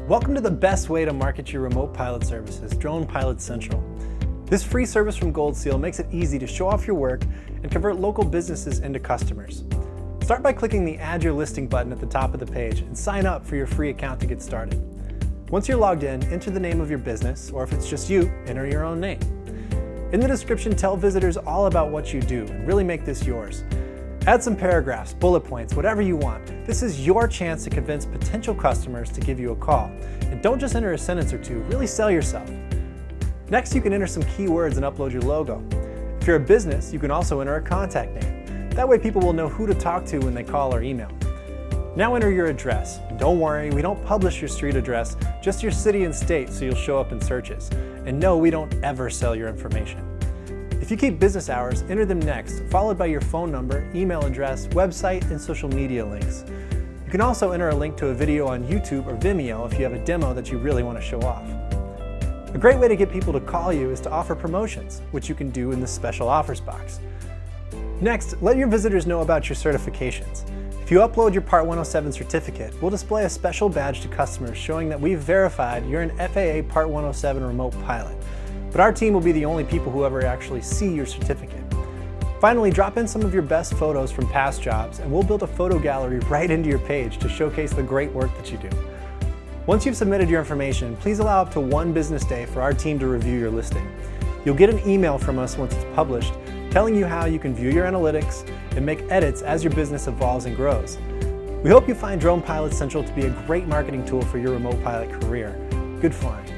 Welcome to the best way to market your remote pilot services, DronePilotsCentral. This free service from Gold Seal makes it easy to show off your work and convert local businesses into customers. Start by clicking the Add Your Listing button at the top of the page and sign up for your free account to get started. Once you're logged in, enter the name of your business, or if it's just you, enter your own name. In the description, tell visitors all about what you do and really make this yours. Add some paragraphs, bullet points, whatever you want. This is your chance to convince potential customers to give you a call. And don't just enter a sentence or two, really sell yourself. Next, you can enter some keywords and upload your logo. If you're a business, you can also enter a contact name. That way people will know who to talk to when they call or email. Now enter your address. Don't worry, we don't publish your street address, just your city and state so you'll show up in searches. And no, we don't ever sell your information. If you keep business hours, enter them next, followed by your phone number, email address, website, and social media links. You can also enter a link to a video on YouTube or Vimeo if you have a demo that you really want to show off. A great way to get people to call you is to offer promotions, which you can do in the special offers box. Next, let your visitors know about your certifications. If you upload your Part 107 certificate, we'll display a special badge to customers showing that we've verified you're an FAA Part 107 remote pilot. But our team will be the only people who ever actually see your certificate. Finally, drop in some of your best photos from past jobs and we'll build a photo gallery right into your page to showcase the great work that you do. Once you've submitted your information, please allow up to 1 business day for our team to review your listing. You'll get an email from us once it's published telling you how you can view your analytics and make edits as your business evolves and grows. We hope you find DronePilotsCentral to be a great marketing tool for your remote pilot career. Good flying.